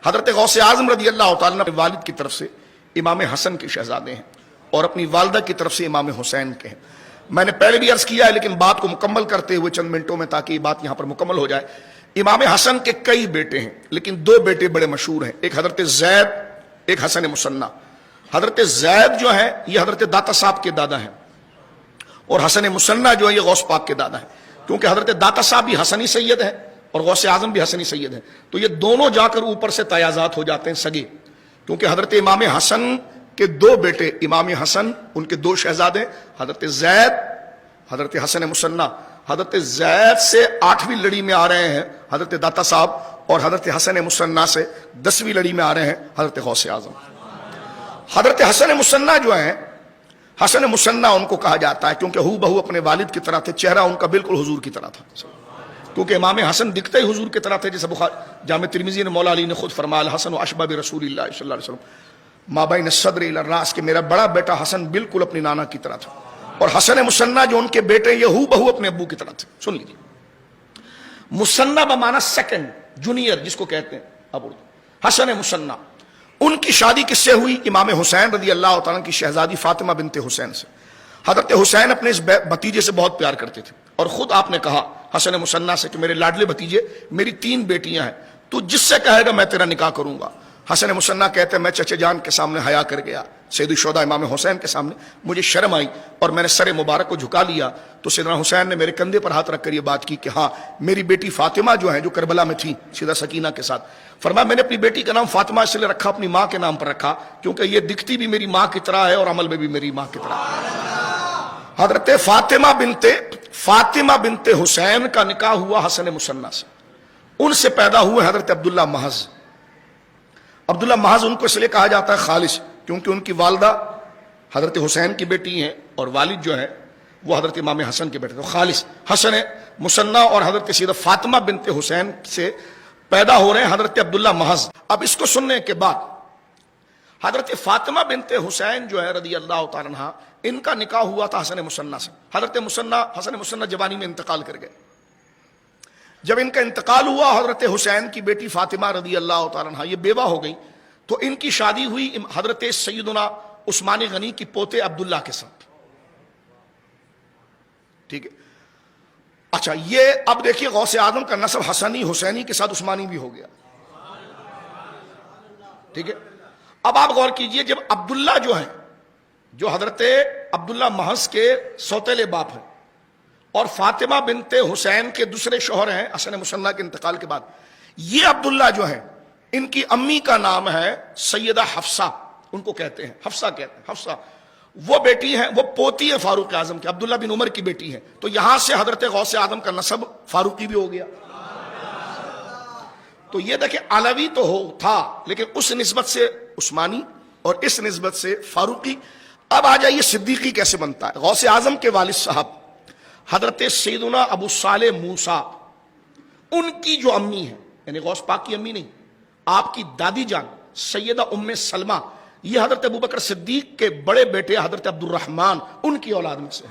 حضرت غوث اعظم رضی اللہ تعالیٰ اپنے والد کی طرف سے امام حسن کے شہزادے ہیں اور اپنی والدہ کی طرف سے امام حسین کے ہیں. میں نے پہلے بھی عرض کیا ہے لیکن بات کو مکمل کرتے ہوئے چند منٹوں میں تاکہ یہ بات یہاں پر مکمل ہو جائے. امام حسن کے کئی بیٹے ہیں لیکن دو بیٹے بڑے مشہور ہیں, ایک حضرت زید, ایک حسن مصنع. حضرت زید جو ہیں یہ حضرت داتا صاحب کے دادا ہیں اور حسن مصنع جو ہے یہ غوث پاک کے دادا ہیں, کیونکہ حضرت داتا صاحب بھی حسنی سید ہیں اور غوث اعظم بھی حسنی سید ہیں, تو یہ دونوں جا کر اوپر سے تیازات ہو جاتے ہیں سگے. کیونکہ حضرت امام حسن کے دو بیٹے امام حسن, ان کے دو شہزادے حضرت زید, حضرت حسن مصنع. حضرت زید سے 8ویں لڑی میں آ رہے ہیں حضرت داتا صاحب اور حضرت حسن مصنع سے 10ویں لڑی میں آ رہے ہیں حضرت غوث اعظم. حضرت حسن مصنع جو ہیں, حسن مصنع ان کو کہا جاتا ہے کیونکہ ہو بہو اپنے والد کی طرح تھے, چہرہ ان کا بالکل حضور کی طرح تھا. کیونکہ امام حسن دکھتے ہی حضور کی طرح تھے, جیسے جامع ترمذی نے مولا علی نے خود فرمایا الحسن اشبہ برسول اللہ صلی اللہ علیہ وسلم ما بین الصدر الی الراس, کہ میرا بڑا بیٹا حسن بالکل اپنی نانا کی طرح تھا. اور حسن مصنع جو ان کے بیٹے یہ ہو بہو اپنے ابو کی طرح تھے. سن لیجیے, مصنع بمعنی سیکنڈ, جونیئر جس کو کہتے ہیں اب اردو. حسن مصنع ان کی شادی کس سے ہوئی؟ امام حسین رضی اللہ تعالیٰ کی شہزادی فاطمہ بنت حسین سے. حضرت حسین اپنے اس بھتیجے سے بہت پیار کرتے تھے اور خود آپ نے کہا حسن مصنع سے کہ میرے لاڈلے بھتیجے, میری 3 بیٹیاں ہیں, تو جس سے کہے گا میں تیرا نکاح کروں گا. حسن مصنع کہتے ہیں میں چچے جان کے سامنے حیا کر گیا, سید الشہداء امام حسین کے سامنے مجھے شرم آئی اور میں نے سر مبارک کو جھکا لیا, تو سیدنا حسین نے میرے کندھے پر ہاتھ رکھ کر یہ بات کی کہ ہاں میری بیٹی فاطمہ جو ہے جو کربلا میں تھی سیدہ سکینہ کے ساتھ, فرمایا میں نے اپنی بیٹی کا نام فاطمہ اس لیے رکھا, اپنی ماں کے نام پر رکھا کیونکہ یہ دکھتی بھی میری ماں کی طرح ہے اور عمل میں بھی میری ماں کی طرح ہے. حضرت فاطمہ بنت حسین کا نکاح ہوا حسن مصنع سے. ان سے پیدا ہوئے حضرت عبداللہ محض. عبداللہ محض ان کو اس لیے کہا جاتا ہے خالص کیونکہ ان کی والدہ حضرت حسین کی بیٹی ہیں اور والد جو ہے وہ حضرت امام حسن کے بیٹے. تو خالص حسن مصنع اور حضرت سیدہ فاطمہ بنت حسین سے پیدا ہو رہے ہیں حضرت عبداللہ محض. اب اس کو سننے کے بعد حضرت فاطمہ بنت حسین جو ہے رضی اللہ تعالیٰ عنہ, ان کا نکاح ہوا تھا حسن مصنع سے. حضرت حسن مصنع جوانی میں انتقال کر گئے. جب ان کا انتقال ہوا حضرت حسین کی بیٹی فاطمہ رضی اللہ تعالیٰ عنہ یہ بیوہ ہو گئی, تو ان کی شادی ہوئی حضرت سیدنا عثمان غنی کی پوتے عبداللہ کے ساتھ. ٹھیک ہے, اچھا یہ اب دیکھیے غوث اعظم کا نسب حسنی حسینی کے ساتھ عثمانی بھی ہو گیا. ٹھیک ہے, اب آپ غور کیجئے, جب عبداللہ جو ہیں جو حضرت عبداللہ محض کے سوتیلے باپ ہیں اور فاطمہ بنت حسین کے دوسرے شوہر ہیں حسن مصنع کے انتقال کے بعد, یہ عبداللہ جو ہیں ان کی امی کا نام ہے سیدہ حفصہ, ان کو کہتے ہیں حفصہ کہتے ہیں. حفصہ وہ بیٹی ہیں, وہ پوتی ہے فاروق اعظم کے, عبداللہ بن عمر کی بیٹی ہیں. تو یہاں سے حضرت غوث اعظم کا نسب فاروقی بھی ہو گیا. تو یہ دیکھیں علوی تو تھا لیکن اس نسبت سے عثمانی اور اس نسبت سے فاروقی. اب آ جائیے صدیقی کیسے بنتا ہے. غوث اعظم کے والد صاحب حضرت سیدنا ابو صالح موسیٰ, ان کی جو امی ہے, یعنی غوث پاک کی امی نہیں, آپ کی دادی جان سیدہ ام سلمہ, یہ حضرت ابوبکر صدیق کے بڑے بیٹے حضرت عبد الرحمن ان کی اولاد میں سے.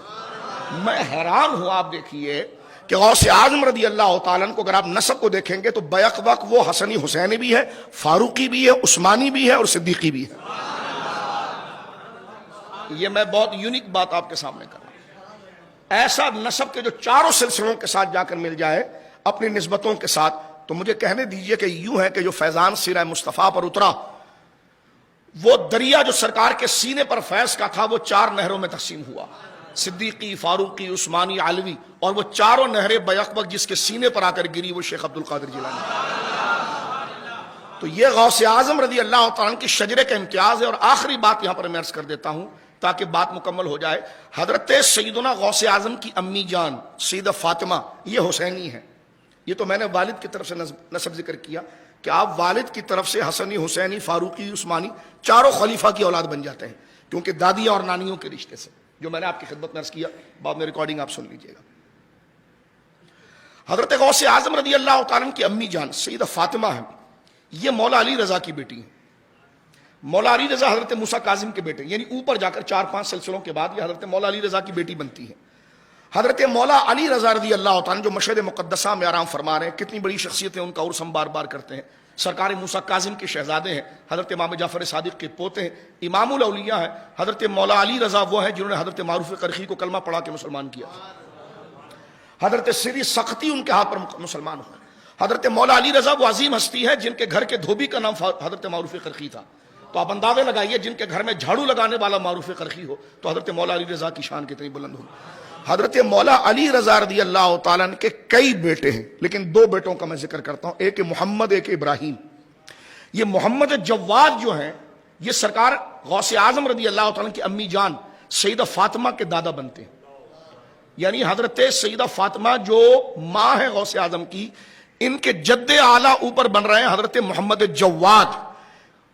میں حیران ہوں, آپ دیکھیے کہ غوث اعظم رضی اللہ تعالیٰ کو اگر آپ نسب کو دیکھیں گے تو بیک وقت وہ حسنی حسینی بھی ہے, فاروقی بھی ہے, عثمانی بھی ہے اور صدیقی بھی ہے. یہ میں بہت یونیک بات آپ کے سامنے کر رہا ہوں. ایسا نسب کے جو چاروں سلسلوں کے ساتھ جا کر مل جائے اپنی نسبتوں کے ساتھ, تو مجھے کہنے دیجئے کہ یوں ہے کہ جو فیضان سیرہ مصطفیٰ پر اترا وہ دریا جو سرکار کے سینے پر فیض کا تھا وہ 4 نہروں میں تقسیم ہوا, صدیقی, فاروقی, عثمانی, علوی, اور وہ چاروں نہریں بیک وقت جس کے سینے پر آ کر گری وہ شیخ عبد القادر جیلانی. تو یہ غوث اعظم رضی اللہ تعالیٰ کی شجرے کا امتیاز ہے. اور آخری بات یہاں پر میں عرض کر دیتا ہوں تاکہ بات مکمل ہو جائے. حضرت سیدنا غوث اعظم کی امی جان سیدہ فاطمہ یہ حسینی ہیں. یہ تو میں نے والد کی طرف سے نسب ذکر کیا کہ آپ والد کی طرف سے حسنی, حسینی, فاروقی, عثمانی چاروں خلیفہ کی اولاد بن جاتے ہیں کیونکہ دادیاں اور نانیوں کے رشتے سے, جو میں نے آپ کی خدمت میں عرض کیا. بعد میں ریکارڈنگ آپ سن لیجئے گا. حضرت غوث اعظم رضی اللہ تعالیٰ کی امی جان سیدہ فاطمہ ہیں, یہ مولا علی رضا کی بیٹی ہیں. مولا علی رضا حضرت موسیٰ کاظم کے بیٹے, یعنی اوپر جا کر 4-5 سلسلوں کے بعد یہ حضرت مولا علی رضا کی بیٹی بنتی ہے. حضرت مولا علی رضا رضی اللہ تعالیٰ جو مشہد مقدسہ میں آرام فرما رہے ہیں, کتنی بڑی شخصیت ہے, ان کا عرس ہم بار بار کرتے ہیں. سرکار موسیٰ کاظم کے شہزادے ہیں، حضرت امام جعفر صادق کے پوتے ہیں، امام الاولیاء ہیں، حضرت مولا علی رضا وہ ہیں جنہوں نے حضرت معروف قرخی کو کلمہ پڑھا کے مسلمان کیا، حضرت سری سختی ان کے ہاتھ پر مسلمان ہوئے، حضرت مولا علی رضا وہ عظیم ہستی ہے جن کے گھر کے دھوبی کا نام حضرت معروف قرخی تھا، تو آپ اندازے لگائیے جن کے گھر میں جھاڑو لگانے والا معروف قرخی ہو تو حضرت مولا علی رضا کی شان کتنی بلند ہوگی۔ حضرت مولا علی رضا رضی اللہ تعالیٰ عنہ کے کئی بیٹے ہیں، لیکن دو بیٹوں کا میں ذکر کرتا ہوں، ایک محمد، ایک ابراہیم۔ یہ محمد جواد جو ہیں یہ سرکار غوث اعظم رضی اللہ تعالیٰ کی امی جان سیدہ فاطمہ کے دادا بنتے ہیں، یعنی حضرت سیدہ فاطمہ جو ماں ہے غوث اعظم کی، ان کے جد اعلیٰ اوپر بن رہے ہیں حضرت محمد جواد۔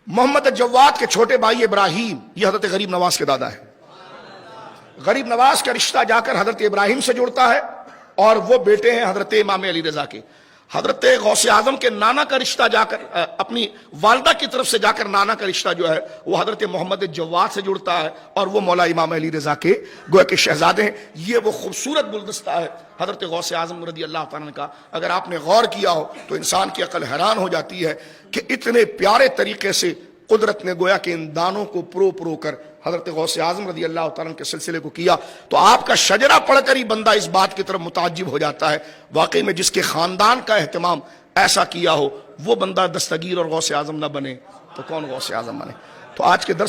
محمد جواد کے چھوٹے بھائی ابراہیم یہ حضرت غریب نواز کے دادا ہے، غریب نواز کا رشتہ جا کر حضرت ابراہیم سے جڑتا ہے اور وہ بیٹے ہیں حضرت امام علی رضا کے۔ حضرت غوث اعظم کے نانا کا رشتہ جا کر اپنی والدہ کی طرف سے جا کر نانا کا رشتہ جو ہے وہ حضرت محمد جواد سے جڑتا ہے اور وہ مولا امام علی رضا کے گویا کے شہزادے ہیں۔ یہ وہ خوبصورت گلدستہ ہے حضرت غوث اعظم رضی اللہ تعالیٰ کا، اگر آپ نے غور کیا ہو تو انسان کی عقل حیران ہو جاتی ہے کہ اتنے پیارے طریقے سے قدرت نے گویا کہ ان دانوں کو پرو کر حضرت غوث اعظم رضی اللہ تعالیٰ کے سلسلے کو کیا، تو آپ کا شجرہ پڑھ کر ہی بندہ اس بات کی طرف متعجب ہو جاتا ہے، واقعی میں جس کے خاندان کا اہتمام ایسا کیا ہو وہ بندہ دستگیر اور غوث اعظم نہ بنے تو کون غوث اعظم بنے۔ تو آج کے درس